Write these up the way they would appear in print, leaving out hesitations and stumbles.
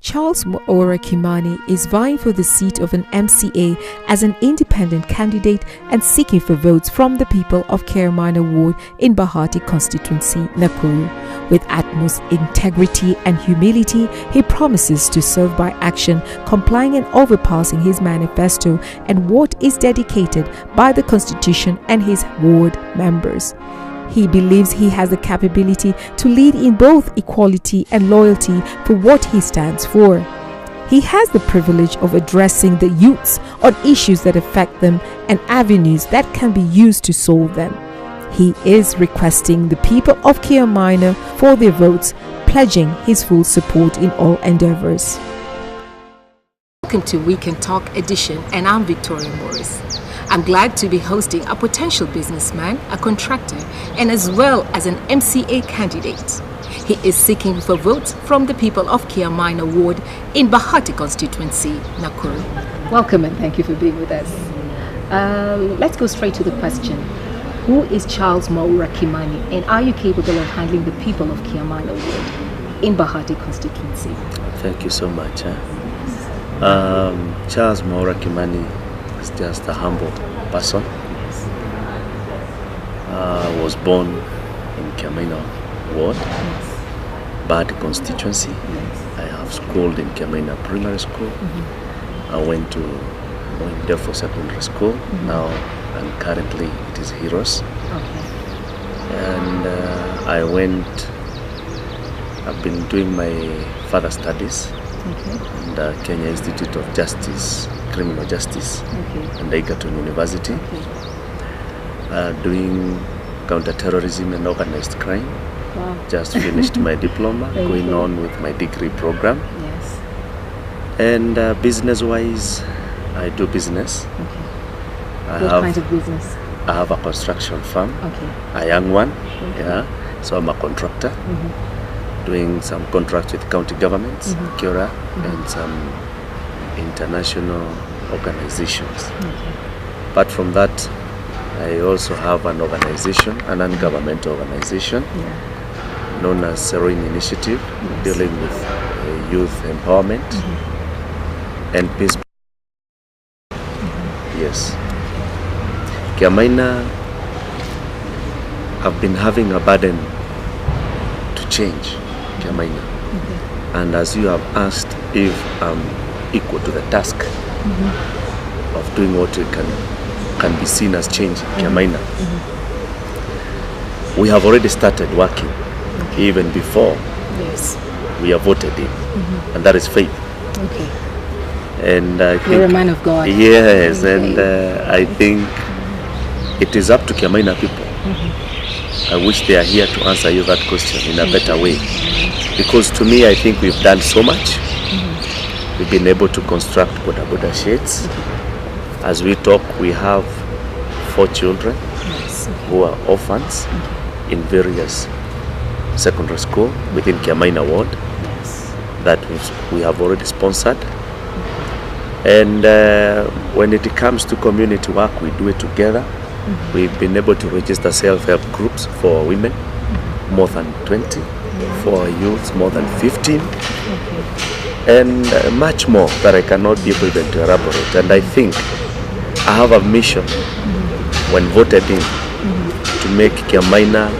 Charles MWAURA Kimani is vying for the seat of an MCA as an independent candidate and seeking for votes from the people of Kiamina Ward in Bahati constituency, Nakuru. With utmost integrity and humility, he promises to serve by action, complying and overpassing his manifesto and what is dedicated by the Constitution and his ward members. He believes he has the capability to lead in both equality and loyalty for what he stands for. He has the privilege of addressing the youths on issues that affect them and avenues that can be used to solve them. He is requesting the people of Kiamina for their votes, pledging his full support in all endeavors. Welcome to We Can Talk edition, and I'm Victoria Morris. I'm glad to be hosting a potential businessman, a contractor, and as well as an MCA candidate. He is seeking for votes from the people of Kiamina Ward in Bahati constituency, Nakuru. Welcome and thank you for being with us. Let's go straight to the question. Who is Charles MWAURA Kimani, and are you capable of handling the people of Kiamina Ward in Bahati constituency? Thank you so much. Charles MWAURA Kimani is just a humble person. I was born in Kiamina Ward, Bahati constituency. I have schooled in Kiamina Primary School. I went to Moindefo Secondary School. Now and currently it is Heroes. And I've been doing my further studies in the Kenya Institute of Justice, Criminal Justice, and Egerton University, doing counter-terrorism and organized crime. Just finished my diploma, going on with my degree program. And business-wise, I do business. What kind of business? I have a construction firm, a young one, so I'm a contractor, doing some contracts with county governments, MWAURA, and some international organizations. Apart from that, I also have an organization, a non-governmental organization, known as Serene Initiative, dealing with youth empowerment and peace. Yes. Kiamina have been having a burden to change Kiamina. And as you have asked if I'm equal to the task of doing what can be seen as change Kiamina, we have already started working even before we are voted in, and that is faith. And I think you're a man of God. Yes, and I think it is up to Kiamina people. I wish they are here to answer you that question in a better way. Because to me, I think we've done so much. We've been able to construct boda sheds. As we talk, we have 4 children who are orphans in various secondary school within Kiamina Ward that we have already sponsored. And when it comes to community work, we do it together. We've been able to register self-help groups for women, more than 20, for youths, more than 15, and much more that I cannot be able even to elaborate. And I think I have a mission when voted in to make Kiamina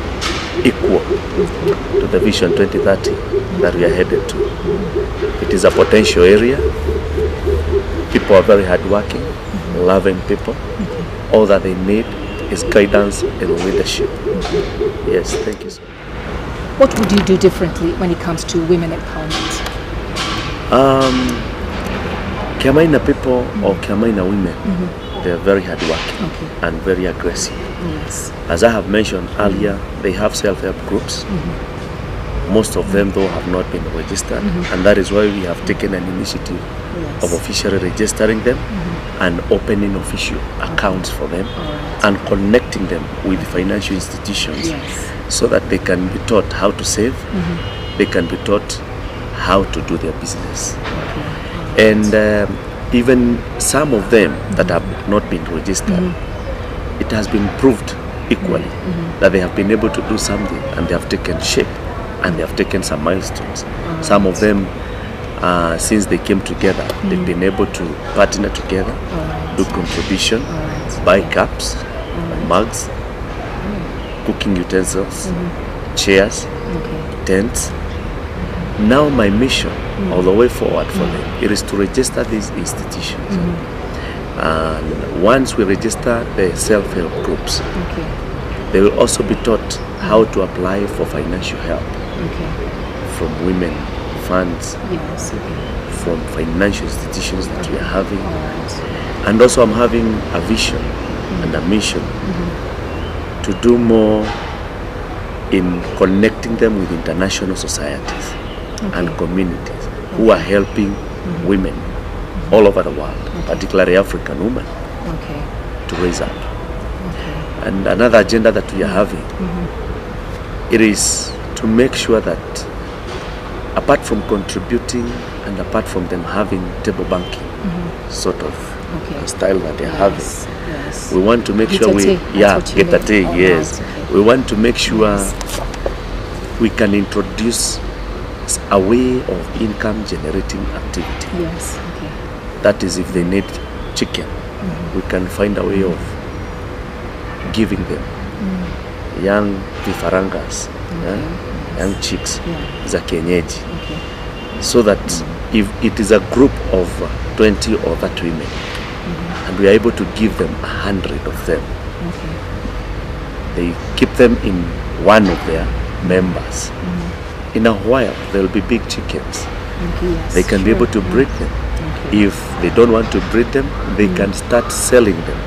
equal to the Vision 2030 that we are headed to. It is a potential area. People are very hardworking, loving people. All that they need is guidance and leadership. Yes, thank you. What would you do differently when it comes to women empowerment? Kiamina people or Kiamina women, they are very hardworking and very aggressive. As I have mentioned earlier, they have self-help groups. Most of them, though, have not been registered, and that is why we have taken an initiative of officially registering them and opening official accounts for them and connecting them with financial institutions so that they can be taught how to save, they can be taught how to do their business. And even some of them that have not been registered, it has been proved equally that they have been able to do something and they have taken shape and they have taken some milestones. Some of them since they came together, they've been able to partner together, do contribution, buy cups, mugs, cooking utensils, chairs, tents. Now my mission, all the way forward for them, it is to register these institutions. And once we register the self-help groups, they will also be taught how to apply for financial help from women funds, from financial institutions that we are having. And also I'm having a vision and a mission to do more in connecting them with international societies and communities who are helping women all over the world, particularly African women, to raise up. And another agenda that we are having, it is to make sure that apart from contributing and apart from them having table banking sort of style that they're having, we want to make sure we we want to make sure we can introduce a way of income generating activity. That is, if they need chicken, we can find a way of giving them young vifarangas, young chicks za kienyeji, so that if it is a group of 20 or 30 women and we are able to give them 100 of them, they keep them in one of their members. In a while there will be big chickens. They can be able to breed them. If they don't want to breed them, they can start selling them,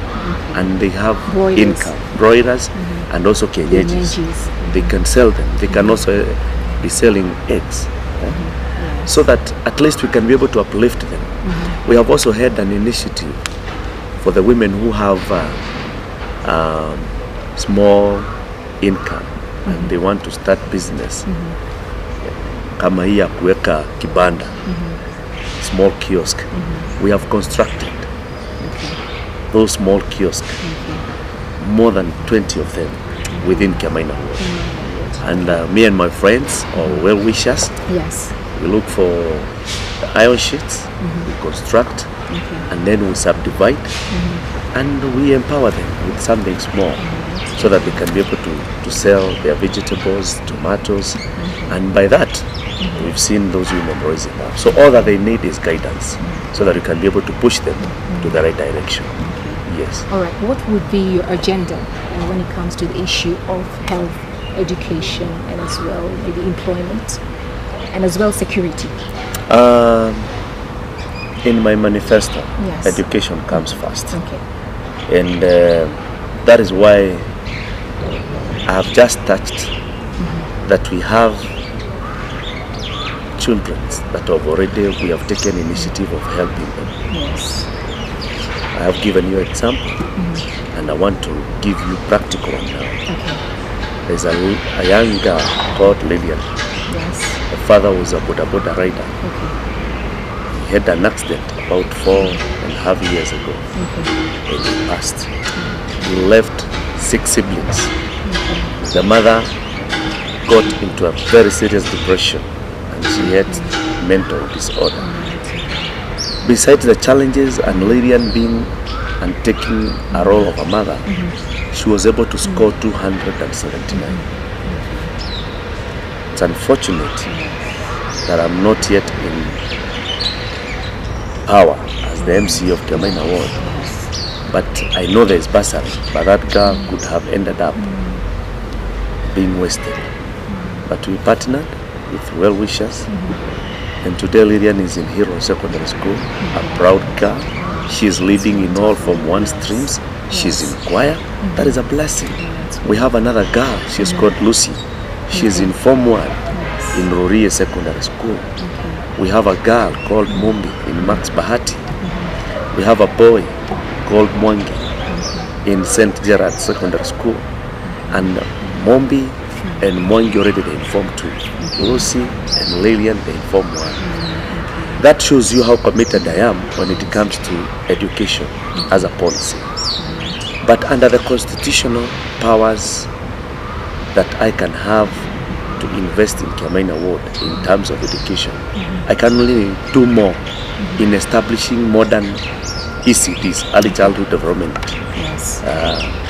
and they have income, broilers and also kienyeji. They can sell them. They can also be selling eggs, so that at least we can be able to uplift them. We have also had an initiative for the women who have small income and they want to start business, kama hii ya kuweka kibanda, small kiosk. We have constructed those small kiosks, more than 20 of them within Kiamaina Ward. And me and my friends or well-wishers, we look for the iron sheets, we construct, and then we subdivide, and we empower them with something small, so that they can be able to sell their vegetables, tomatoes, and by that, we've seen those women rising up. So all that they need is guidance, so that we can be able to push them to the right direction. Yes. All right. What would be your agenda when it comes to the issue of health, education, and as well maybe employment, and as well security? In my manifesto, education comes first. And that is why I have just touched that we have children that we have taken initiative of helping them. I have given you an example, and I want to give you practical one now. There's a young girl called Lillian. The father was a Boda Boda rider. He had an accident about 4.5 years ago, and he passed. He left 6 siblings. The mother got into a very serious depression, and she had mental disorder. Besides the challenges and Lillian being and taking a role of a mother, she was able to score 279. It's unfortunate that I'm not yet in power as the MC of Kiamaina Ward, but I know there is bursary, but that girl could have ended up being wasted. But we partnered with well-wishers, and today Lillian is in Hero Secondary School, a proud girl. She is leading in all Form 1 streams. She's in choir. That is a blessing. We have another girl, she's called Lucy. She's in Form 1 in Rorie Secondary School. We have a girl called Mombi in Max Bahati. We have a boy called Mwangi in St. Gerard Secondary School. And Mombi and Mwangi already they in Form 2. Lucy and Lillian they in Form 1. That shows you how committed I am when it comes to education as a policy. But under the constitutional powers that I can have to to invest in Kiamaina Ward in terms of education, I can only do more in establishing modern ECDs, early childhood development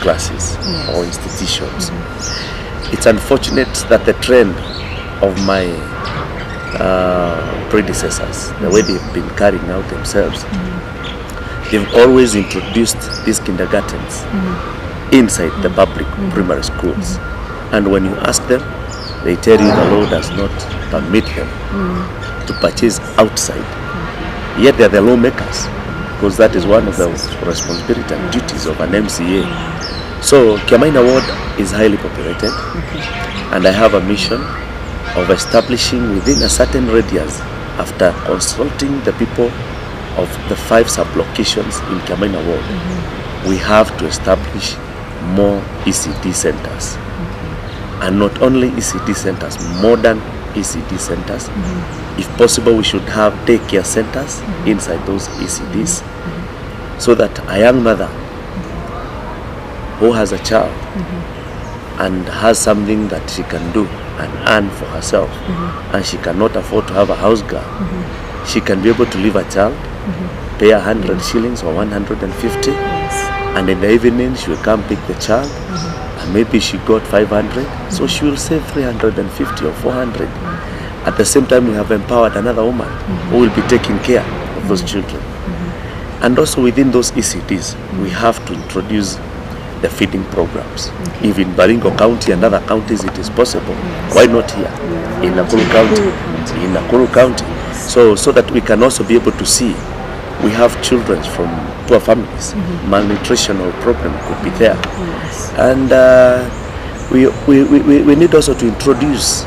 classes or institutions. It's unfortunate that the trend of my predecessors, the way they've been carrying out themselves, they've always introduced these kindergartens inside the public primary schools. And when you ask them, they tell you the law does not permit them to purchase outside. Yet they are the lawmakers, because that is one of the responsibility and duties of an MCA. So Kiamaina Ward is highly populated, and I have a mission of establishing within a certain radius, after consulting the people of the 5 sub-locations in Kiamaina Ward, we have to establish more ECD centers. And not only ECD centers, modern ECD centers. If possible, we should have daycare centers inside those ECDs, so that a young mother who has a child and has something that she can do and earn for herself, and she cannot afford to have a house girl, she can be able to leave a child, pay 100 shillings or 150, and in the evening she will come pick the child, and maybe she got 500, so she will save 350 or 400. At the same time, we have empowered another woman who will be taking care of those children. And also within those ECDs, we have to introduce the feeding programs. If in Baringo County and other counties it is possible, why not here in Nakuru County? So that we can also be able to see we have children from poor families, malnutritional problem could be there. And we need also to introduce,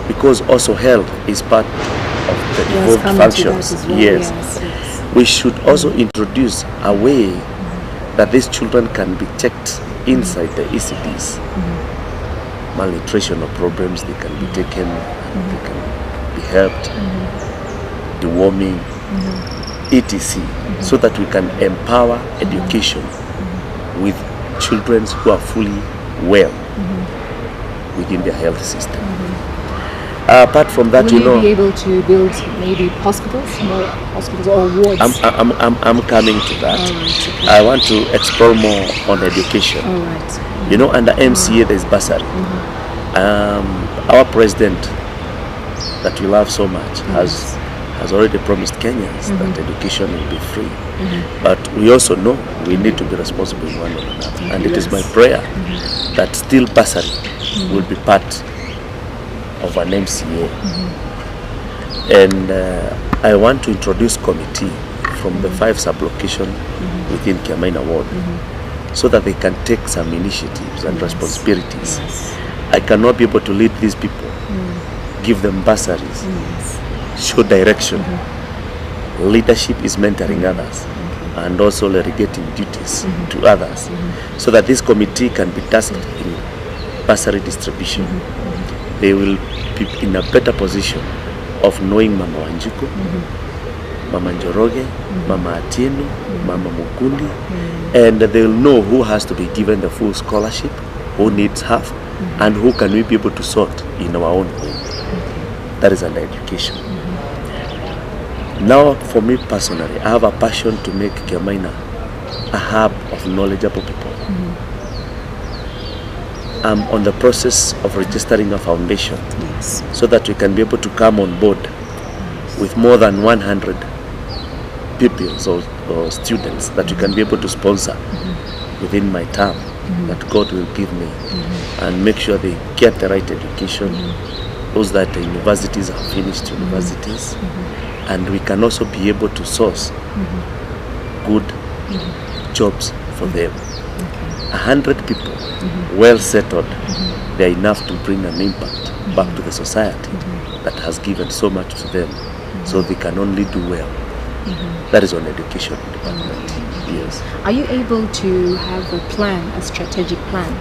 because also health is part of the devolved functions. We should also introduce a way that these children can be checked inside the ECDs. Malnutritional problems, they can be taken, they can be helped, deworming, etc. So that we can empower education with children who are fully well within their health system. Apart from that, will you be able to build maybe hospitals, more hospitals or wards? I'm coming to that. Okay. I want to explore more on education. You know, under MCA there's bursary. Our president, that we love so much, has already promised Kenyans that education will be free. But we also know we need to be responsible one or another. And it is my prayer that still bursary will be part of an MCA. And I want to introduce committee from the 5 sub-locations within Kiamaina Ward, so that they can take some initiatives and responsibilities. I cannot be able to lead these people, give them bursaries, show direction. Leadership is mentoring others and also delegating duties to others, so that this committee can be tasked in bursary distribution. They will be in a better position of knowing Mama Wanjiku, Mama Njoroge, Mama Atieno, Mama Mukundi, and they will know who has to be given the full scholarship, who needs half, and who can we be able to sort in our own way. That is under education. Now, for me personally, I have a passion to make Kiamaina a hub of knowledgeable people. I'm on the process of registering a foundation, so that we can be able to come on board with more than 100 pupils or students that we can be able to sponsor within my term, that God will give me, and make sure they get the right education, those that the universities have finished universities, and we can also be able to source good jobs for them. 100 people, well settled, they are enough to bring an impact back to the society that has given so much to them, so they can only do well. That is on education department. Yes. Are you able to have a plan, a strategic plan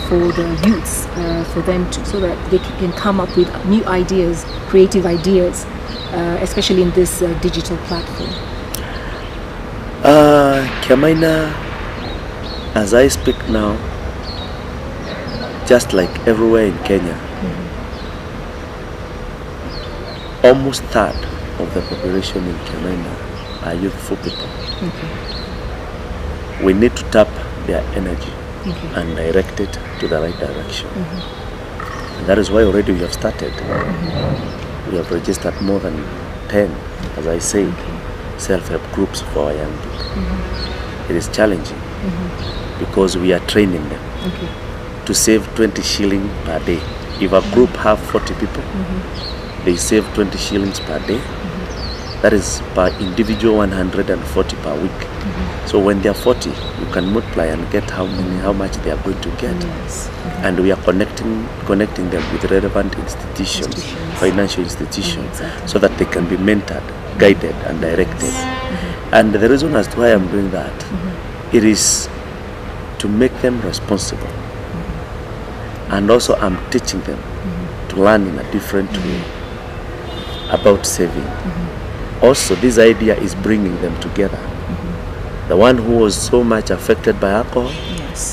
for the youths, for them to, so that they can come up with new ideas, creative ideas, especially in this digital platform? Kiamaina, as I speak now, just like everywhere in Kenya, almost third of the population in Kiamaina are youthful people. We need to tap their energy and direct it to the right direction. And that is why already we have started. We have registered more than 10, as I said, self-help groups for our young people. It is challenging because we are training them to save 20 shillings per day. If a group have 40 people, they save 20 shillings per day. That is per individual 140 per week. So when they are 40, you can multiply and get how much they are going to get. And we are connecting them with relevant institutions, financial institutions, so that they can be mentored, guided, and directed. And the reason as to why I'm doing that, it is to make them responsible. And also I'm teaching them to learn in a different way about saving. Also, this idea is bringing them together. The one who was so much affected by alcohol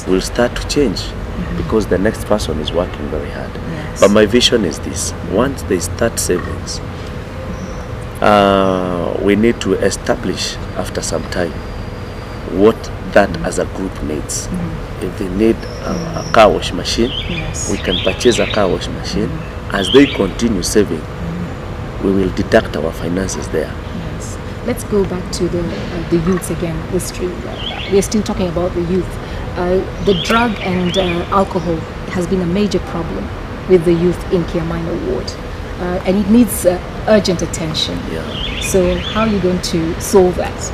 will start to change because the next person is working very hard. But my vision is this: once they start savings, we need to establish after some time what that as a group needs. If they need a car wash machine, we can purchase a car wash machine. As they continue saving, we will deduct our finances there. Let's go back to the youths again. We are still talking about the youth. The drug and alcohol has been a major problem with the youth in Kiamaina Ward, and it needs urgent attention. So how are you going to solve that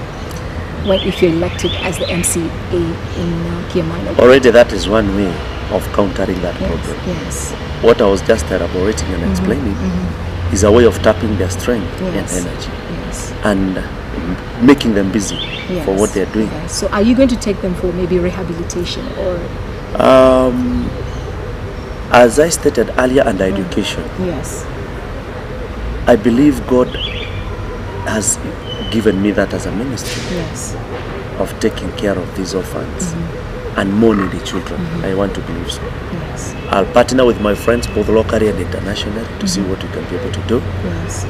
if you're elected as the MCA in Kiamaina Ward? Already that is one way of countering that problem. What I was just elaborating and explaining is a way of tapping their strength and energy and making them busy for what they're doing. So are you going to take them for maybe rehabilitation or? As I stated earlier, under education, I believe God has given me that as a ministry of taking care of these orphans and more needy children. I want to believe so. I'll partner with my friends both locally and internationally to see what we can be able to do.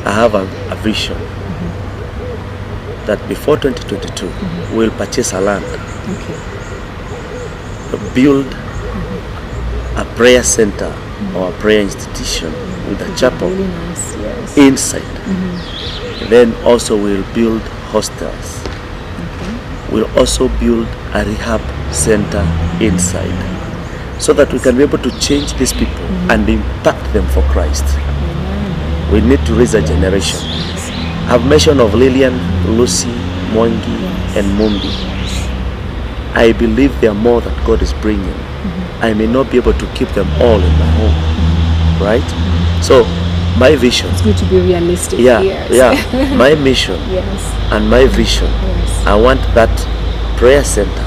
I have a vision that before 2022 we'll purchase a land, build a prayer center or a prayer institution with a chapel inside. Then also we'll build hostels. We'll also build a rehab center inside, so that we can be able to change these people and impact them for Christ. We need to raise a generation. I've mentioned of Lillian, Lucy, Mwangi, and Mumbi. I believe there are more that God is bringing. I may not be able to keep them all in my home, right? So my vision. It's good to be realistic. My mission and my vision. I want that prayer center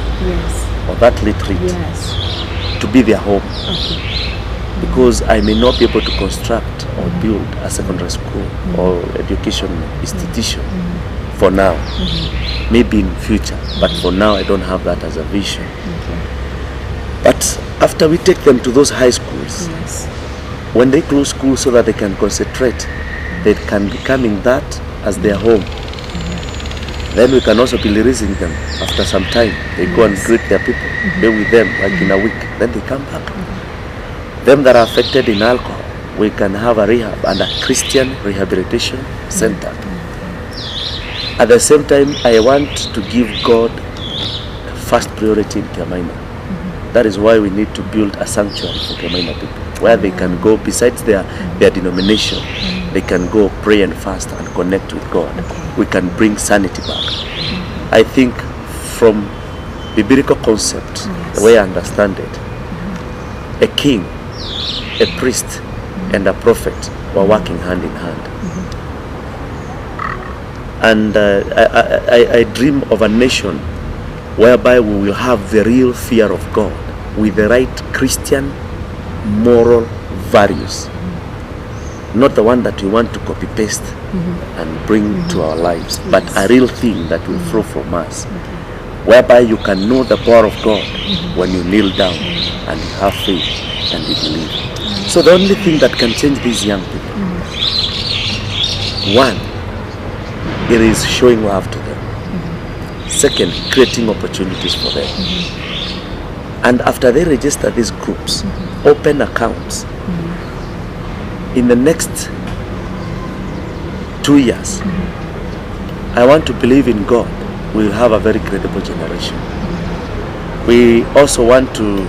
or that retreat to be their home. Because I may not be able to construct or build a secondary school or education institution for now. Maybe in future, but for now I don't have that as a vision. But after we take them to those high schools, when they close school so that they can concentrate, they can be coming that as their home. Then we can also be releasing them after some time. They go and greet their people, be with them like in a week, then they come back. Them that are affected in alcohol, we can have a rehab and a Christian rehabilitation center. At the same time, I want to give God first priority in Kiamaina. That is why we need to build a sanctuary for Kiamaina people, where they can go, besides their denomination, they can go pray and fast and connect with God. We can bring sanity back. I think from biblical concept, the way I understand it, a king, a priest, and a prophet were working hand in hand. And I dream of a nation whereby we will have the real fear of God with the right Christian moral values, not the one that we want to copy paste and bring to our lives, but a real thing that will flow from us, whereby you can know the power of God when you kneel down and you have faith and you believe. So the only thing that can change these young people One, it is showing love to them. Second, creating opportunities for them. And after they register these groups, open accounts, in the next 2 years, I want to believe in God, we'll have a very credible generation. We also want to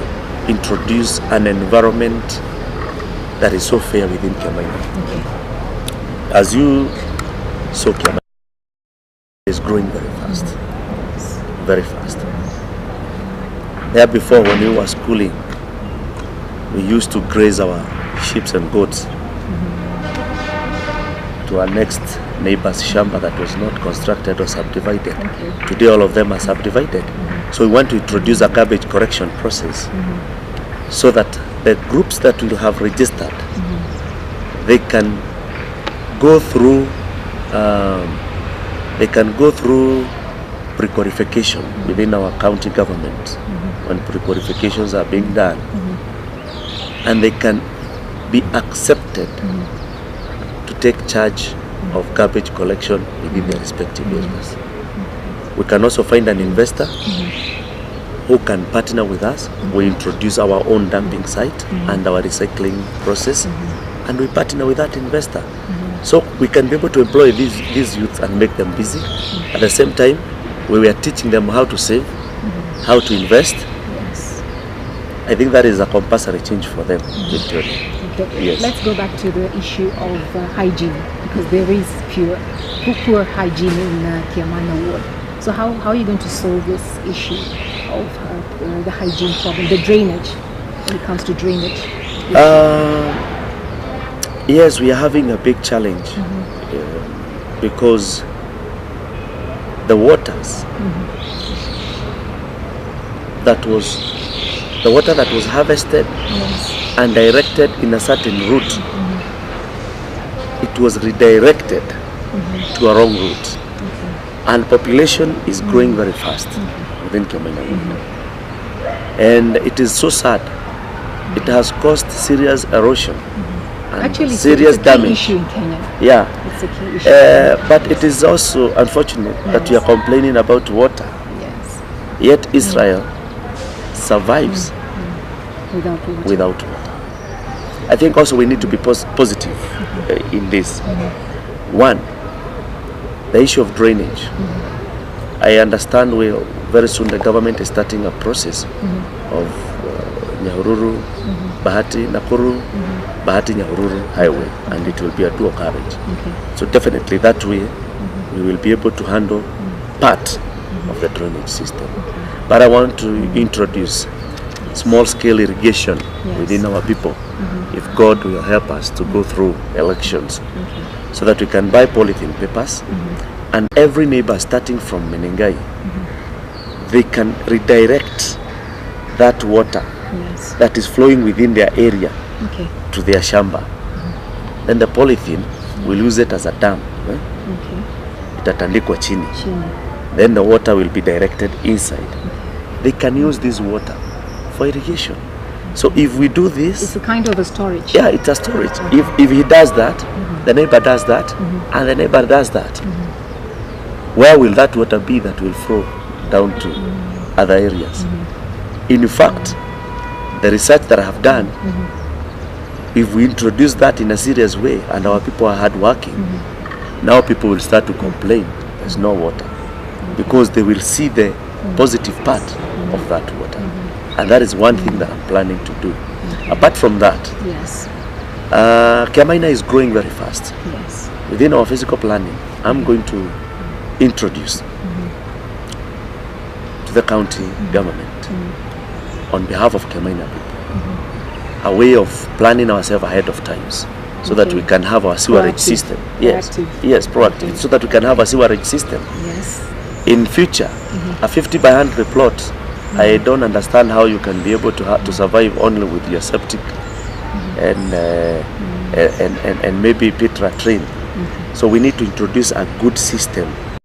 introduce an environment that is so fair within Kiamaina. As you saw, Kiamaina is growing very fast. Very fast. There before, when we were schooling, we used to graze our sheep and goats to our next neighbor's shamba that was not constructed or subdivided. Today all of them are subdivided. So we want to introduce a garbage correction process so that the groups that will have registered, they can go through pre-qualification within our county government when pre-qualifications are being done, and they can be accepted to take charge of garbage collection within their respective areas. We can also find an investor who can partner with us. We introduce our own dumping site and our recycling process, and we partner with that investor. So we can be able to employ these youths and make them busy. At the same time, we were teaching them how to save, how to invest. I think that is a compulsory change for them. Okay. Yes. Let's go back to the issue of hygiene, because there is poor hygiene in Kiamaina ward. So how are you going to solve this issue of the hygiene problem, the drainage, when it comes to drainage? Yes, we are having a big challenge because the waters the water that was harvested and directed in a certain route, it was redirected to a wrong route, and population is growing very fast within Kiamaina. And it is so sad. It has caused serious erosion. Actually, serious it's a key damage. issue in Kenya. Yeah, It's a key issue. but it is also unfortunate that we are complaining about water. Yes. Yet Israel survives Without water. I think also we need to be positive in this. One, the issue of drainage. I understand very soon the government is starting a process of Nyahururu, Bahati, Nakuru, Bahati, Nyahururu highway, and it will be a dual carriage. So definitely that way we will be able to handle part of the drainage system. But I want to introduce small-scale irrigation within our people, if God will help us to go through elections, so that we can buy polythene papers, and every neighbor starting from Menengai, they can redirect that water that is flowing within their area to their shamba. Then the polythene will use it as a dam. Itatandikwa chini. Then the water will be directed inside. They can use this water for irrigation. So if we do this, it's a kind of a storage. Yeah, it's a storage. If he does that, the neighbor does that, and the neighbor does that, where will that water be that will flow down to other areas? In fact, the research that I have done, if we introduce that in a serious way and our people are hardworking, now people will start to complain there's no water, because they will see the positive part of that water. And that is one thing that I'm planning to do. Apart from that, Kiamaina is growing very fast. Within our physical planning, I'm going to introduce to the county government, on behalf of Kiamaina people, a way of planning ourselves ahead of times, so that we can have our sewerage system. Yes, proactive, so that we can have a sewerage system. In future, a 50 by 100 plot, I don't understand how you can be able to survive only with your septic and maybe pit latrine. So we need to introduce a good system